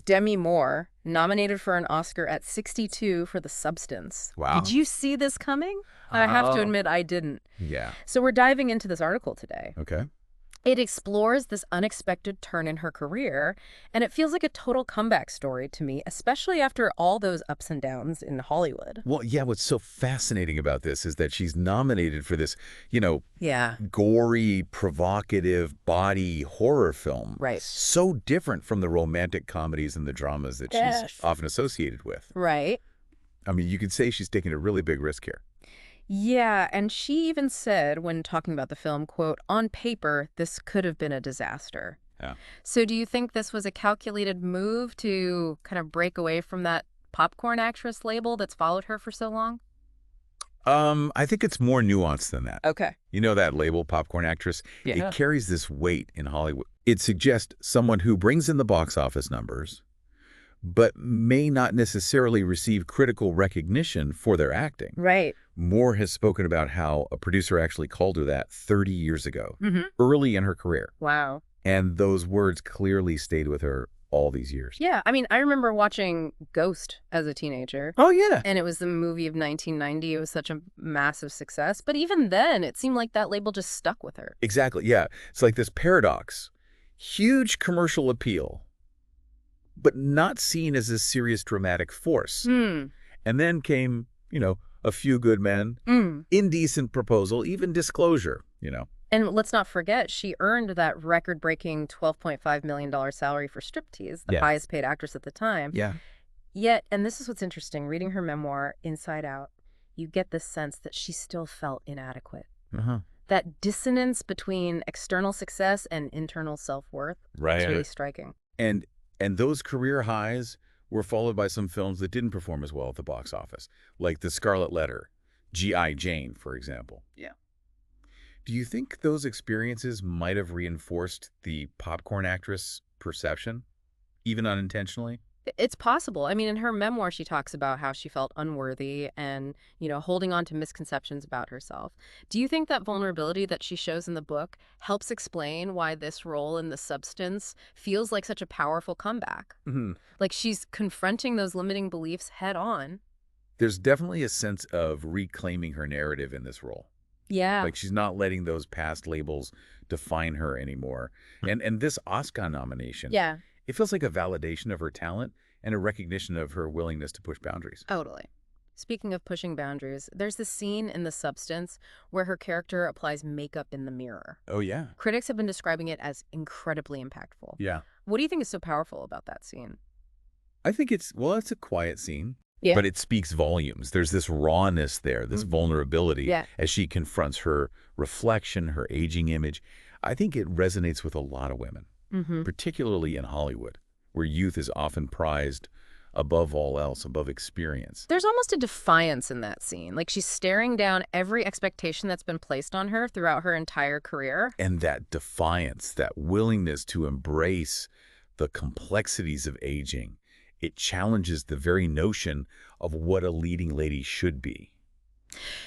Demi Moore, nominated for an Oscar at 62 for The Substance. Wow. Did you see this coming? I have to admit I didn't. Yeah. So we're diving into this article today. Okay. It explores this unexpected turn in her career, and it feels like a total comeback story to me, especially after all those ups and downs in Hollywood. Well, yeah, what's so fascinating about this is that she's nominated for this, Yeah. gory, provocative body horror film. Right. So different from the romantic comedies and the dramas that she's often associated with. Right. I mean, you could say she's taking a really big risk here. Yeah, and she even said when talking about the film, quote, "On paper, this could have been a disaster." Yeah. So do you think this was a calculated move to kind of break away from that popcorn actress label that's followed her for so long? I think it's more nuanced than that. Okay. You know that label, popcorn actress? Yeah. It carries this weight in Hollywood. It suggests someone who brings in the box office numbers, but may not necessarily receive critical recognition for their acting. Right. Moore has spoken about how a producer actually called her that 30 years ago, early in her career. Wow. And those words clearly stayed with her all these years. Yeah, I mean, I remember watching Ghost as a teenager. Oh, yeah. And it was the movie of 1990. It was such a massive success. But even then, it seemed like that label just stuck with her. Exactly, yeah. It's like this paradox. Huge commercial appeal, but not seen as a serious dramatic force. And then came, A Few Good Men, indecent proposal, even disclosure, And let's not forget, she earned that record-breaking $12.5 million salary for Striptease, the highest paid actress at the time. Yeah. Yet, and this is what's interesting, reading her memoir, Inside Out, you get this sense that she still felt inadequate. That dissonance between external success and internal self-worth is really striking. And those career highs were followed by some films that didn't perform as well at the box office, like The Scarlet Letter, G.I. Jane, for example. Yeah. Do you think those experiences might have reinforced the popcorn actress perception, even unintentionally? It's possible. I mean, in her memoir, she talks about how she felt unworthy and, holding on to misconceptions about herself. Do you think that vulnerability that she shows in the book helps explain why this role in The Substance feels like such a powerful comeback? Like she's confronting those limiting beliefs head on. There's definitely a sense of reclaiming her narrative in this role. Yeah. Like she's not letting those past labels define her anymore. And this Oscar nomination, it feels like a validation of her talent and a recognition of her willingness to push boundaries. Totally. Speaking of pushing boundaries, there's this scene in The Substance where her character applies makeup in the mirror. Oh, yeah. Critics have been describing it as incredibly impactful. Yeah. What do you think is so powerful about that scene? I think it's a quiet scene. Yeah. But it speaks volumes. There's this rawness there, this vulnerability as she confronts her reflection, her aging image. I think it resonates with a lot of women, particularly in Hollywood, where youth is often prized above all else, above experience. There's almost a defiance in that scene. Like she's staring down every expectation that's been placed on her throughout her entire career. And that defiance, that willingness to embrace the complexities of aging, it challenges the very notion of what a leading lady should be.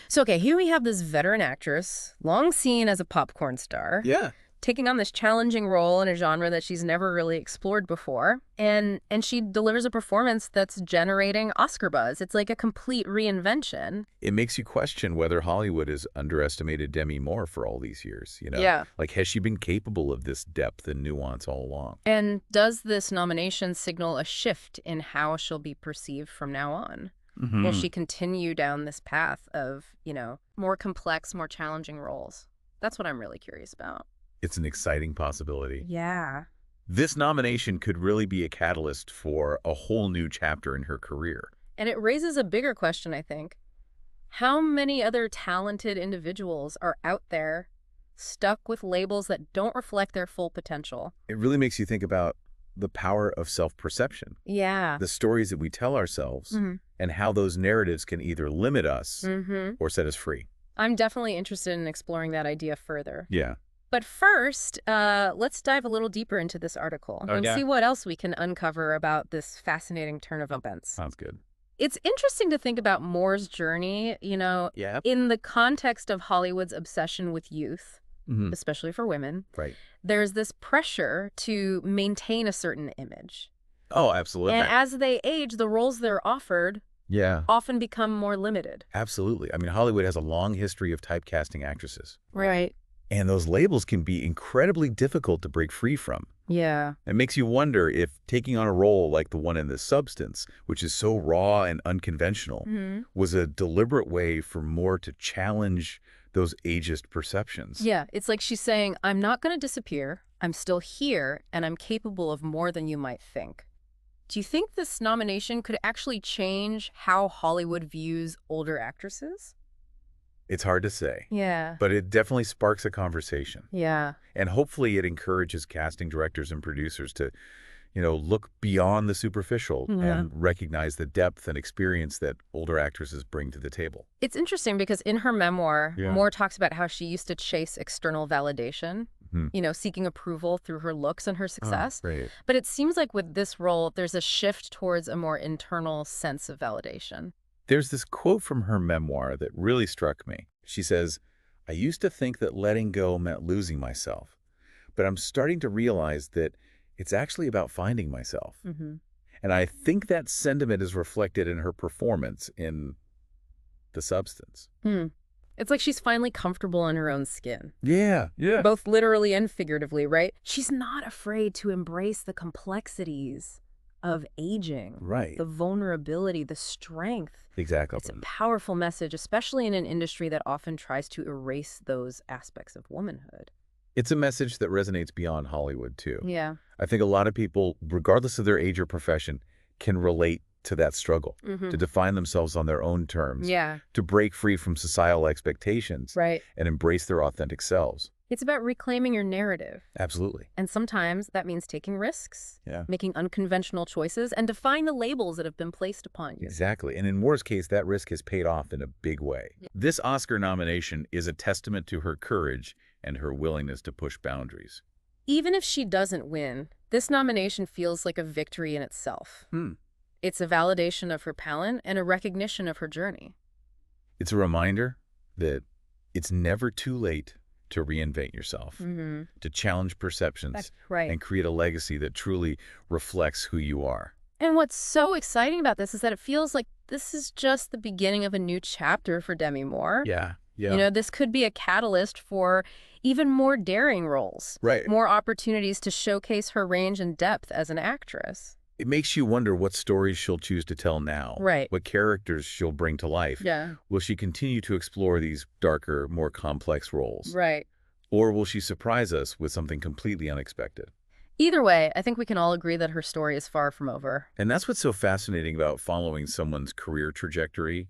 So, okay, here we have this veteran actress, long seen as a popcorn star. Yeah. Taking on this challenging role in a genre that she's never really explored before. And she delivers a performance that's generating Oscar buzz. It's like a complete reinvention. It makes you question whether Hollywood has underestimated Demi Moore for all these years, Yeah. Like, has she been capable of this depth and nuance all along? And does this nomination signal a shift in how she'll be perceived from now on? Will she continue down this path of, more complex, more challenging roles? That's what I'm really curious about. It's an exciting possibility. Yeah. This nomination could really be a catalyst for a whole new chapter in her career. And it raises a bigger question, I think. How many other talented individuals are out there stuck with labels that don't reflect their full potential? It really makes you think about the power of self-perception. Yeah. The stories that we tell ourselves and how those narratives can either limit us or set us free. I'm definitely interested in exploring that idea further. Yeah. But first, let's dive a little deper into this article and see what else we can uncover about this fascinating turn of events. Sounds good. It's interesting to think about Moore's journey, in the context of Hollywood's obsession with youth, especially for women. Right. There's this pressure to maintain a certain image. Oh, absolutely. And as they age, the roles they're offered often become more limited. Absolutely. I mean, Hollywood has a long history of typecasting actresses. Right. And those labels can be incredibly difficult to break free from. Yeah. It makes you wonder if taking on a role like the one in The Substance, which is so raw and unconventional, was a deliberate way for Moore to challenge those ageist perceptions. Yeah, it's like she's saying, I'm not going to disappear. I'm still here, and I'm capable of more than you might think. Do you think this nomination could actually change how Hollywood views older actresses? It's hard to say. Yeah. But it definitely sparks a conversation. Yeah. And hopefully it encourages casting directors and producers to, look beyond the superficial and recognize the depth and experience that older actresses bring to the table. It's interesting because in her memoir, Moore talks about how she used to chase external validation, seeking approval through her looks and her success. Right. But it seems like with this role, there's a shift towards a more internal sense of validation. There's this quote from her memoir that really struck me. She says, "I used to think that letting go meant losing myself, but I'm starting to realize that it's actually about finding myself." And I think that sentiment is reflected in her performance in The Substance. It's like she's finally comfortable in her own skin. Yeah. Both literally and figuratively, right? She's not afraid to embrace the complexities of aging. Right. The vulnerability, the strength. Exactly. It's a powerful message, especially in an industry that often tries to erase those aspects of womanhood. It's a message that resonates beyond Hollywood, too. Yeah. I think a lot of people, regardless of their age or profession, can relate to that struggle, to define themselves on their own terms, to break free from societal expectations, and embrace their authentic selves. It's about reclaiming your narrative. Absolutely. And sometimes that means taking risks, Yeah. making unconventional choices, and defying the labels that have been placed upon you. Exactly. And in Moore's case, that risk has paid off in a big way. This Oscar nomination is a testament to her courage and her willingness to push boundaries. Even if she doesn't win, this nomination feels like a victory in itself. It's a validation of her talent and a recognition of her journey. It's a reminder that it's never too late to reinvent yourself, to challenge perceptions, That's right. and create a legacy that truly reflects who you are. And what's so exciting about this is that it feels like this is just the beginning of a new chapter for Demi Moore. Yeah. This could be a catalyst for even more daring roles. Right. More opportunities to showcase her range and depth as an actress. It makes you wonder what stories she'll choose to tell now. Right. What characters she'll bring to life. Yeah. Will she continue to explore these darker, more complex roles? Right. Or will she surprise us with something completely unexpected? Either way, I think we can all agree that her story is far from over. And that's what's so fascinating about following someone's career trajectory.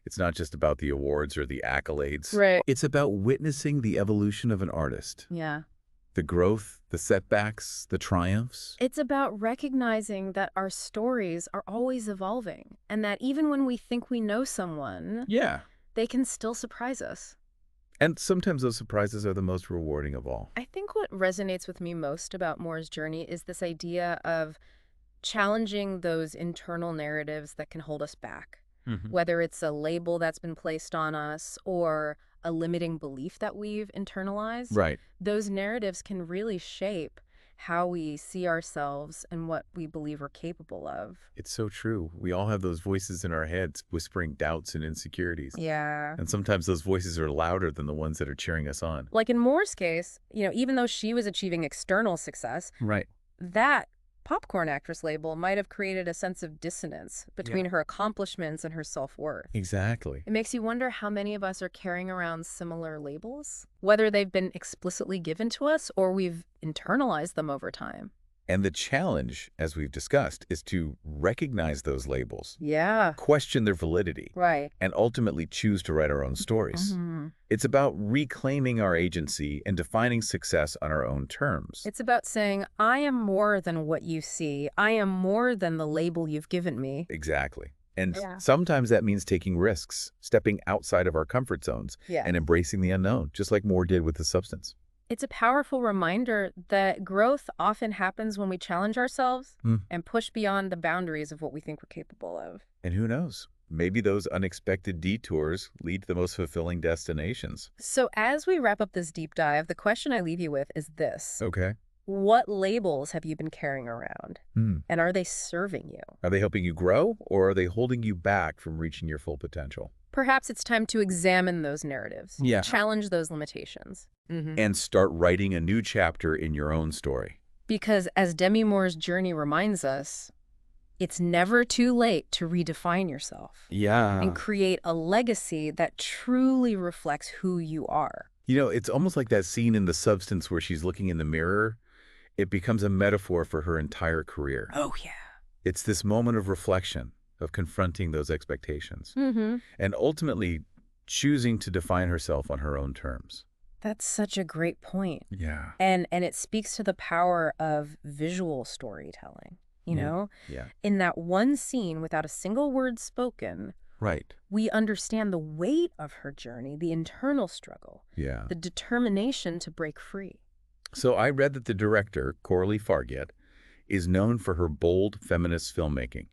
It's not just about the awards or the accolades. Right. It's about witnessing the evolution of an artist. Yeah. The growth, the setbacks, the triumphs. It's about recognizing that our stories are always evolving and that even when we think we know someone, they can still surprise us. And sometimes those surprises are the most rewarding of all. I think what resonates with me most about Moore's journey is this idea of challenging those internal narratives that can hold us back. Whether it's a label that's been placed on us or a limiting belief that we've internalized. Right. Those narratives can really shape how we see ourselves and what we believe we're capable of. It's so true. We all have those voices in our heads whispering doubts and insecurities. Yeah. And sometimes those voices are louder than the ones that are cheering us on. Like in Moore's case, even though she was achieving external success, that popcorn actress label might have created a sense of dissonance between her accomplishments and her self-worth. Exactly. It makes you wonder how many of us are carrying around similar labels, whether they've been explicitly given to us or we've internalized them over time. And the challenge, as we've discussed, is to recognize those labels, Yeah. question their validity, Right. and ultimately choose to write our own stories. It's about reclaiming our agency and defining success on our own terms. It's about saying, I am more than what you see. I am more than the label you've given me. Exactly. And sometimes that means taking risks, stepping outside of our comfort zones, and embracing the unknown, just like Moore did with The Substance. It's a powerful reminder that growth often happens when we challenge ourselves and push beyond the boundaries of what we think we're capable of. And who knows? Maybe those unexpected detours lead to the most fulfilling destinations. So as we wrap up this deep dive, the question I leave you with is this. Okay. What labels have you been carrying around? Hmm. And are they serving you? Are they helping you grow, or are they holding you back from reaching your full potential? Perhaps it's time to examine those narratives. Yeah. Challenge those limitations. And start writing a new chapter in your own story. Because as Demi Moore's journey reminds us, it's never too late to redefine yourself. Yeah. And create a legacy that truly reflects who you are. You know, it's almost like that scene in The Substance where she's looking in the mirror. It becomes a metaphor for her entire career. Oh, yeah. It's this moment of reflection, of confronting those expectations, and ultimately choosing to define herself on her own terms. That's such a great point. Yeah. And it speaks to the power of visual storytelling, you know? Yeah. In that one scene, without a single word spoken, Right. we understand the weight of her journey, the internal struggle, Yeah. the determination to break free. So I read that the director, Coralie Fargeat, is known for her bold feminist filmmaking.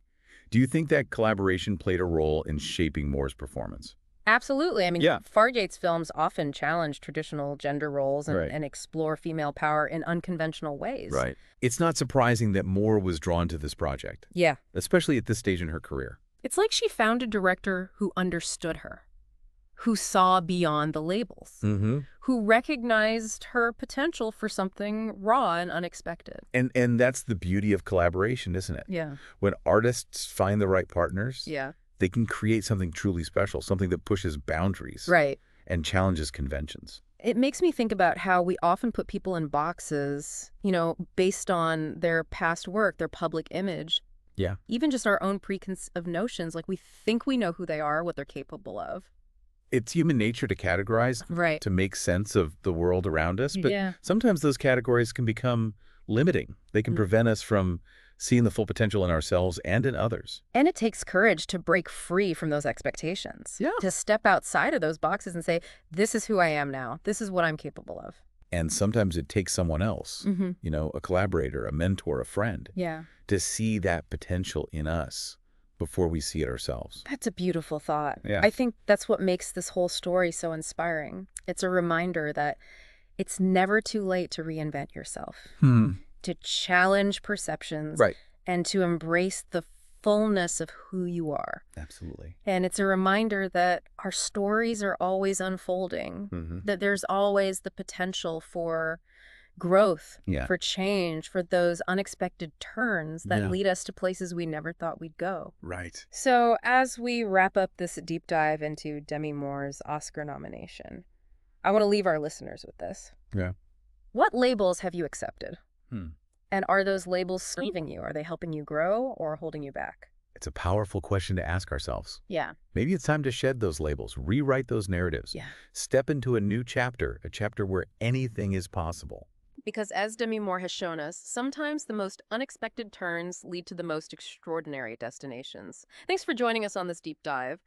Do you think that collaboration played a role in shaping Moore's performance? Absolutely. I mean, Yeah. Fargeat's films often challenge traditional gender roles and, Right. and explore female power in unconventional ways. Right. It's not surprising that Moore was drawn to this project, Yeah. especially at this stage in her career. It's like she found a director who understood her, who saw beyond the labels, who recognized her potential for something raw and unexpected. And that's the beauty of collaboration, isn't it? Yeah. When artists find the right partners, Yeah. they can create something truly special, something that pushes boundaries Right. and challenges conventions. It makes me think about how we often put people in boxes, based on their past work, their public image. Yeah. Even just our own preconceived notions, like we think we know who they are, what they're capable of. It's human nature to categorize, Right. to make sense of the world around us, but Yeah. sometimes those categories can become limiting. They can prevent us from seeing the full potential in ourselves and in others. And it takes courage to break free from those expectations. Yeah. To step outside of those boxes and say, this is who I am now. This is what I'm capable of. And sometimes it takes someone else, a collaborator, a mentor, a friend, Yeah. to see that potential in us before we see it ourselves. That's a beautiful thought. Yeah. I think that's what makes this whole story so inspiring. It's a reminder that it's never too late to reinvent yourself, to challenge perceptions, Right. and to embrace the fullness of who you are. Absolutely. And it's a reminder that our stories are always unfolding, that there's always the potential for growth, Yeah. for change, for those unexpected turns that Yeah. lead us to places we never thought we'd go. Right. So as we wrap up this deep dive into Demi Moore's Oscar nomination, I want to leave our listeners with this. Yeah. What labels have you accepted? Hmm. And are those labels serving you? Are they helping you grow or holding you back? It's a powerful question to ask ourselves. Yeah. Maybe it's time to shed those labels, rewrite those narratives, Yeah. step into a new chapter, a chapter where anything is possible. Because as Demi Moore has shown us, sometimes the most unexpected turns lead to the most extraordinary destinations. Thanks for joining us on this deep dive.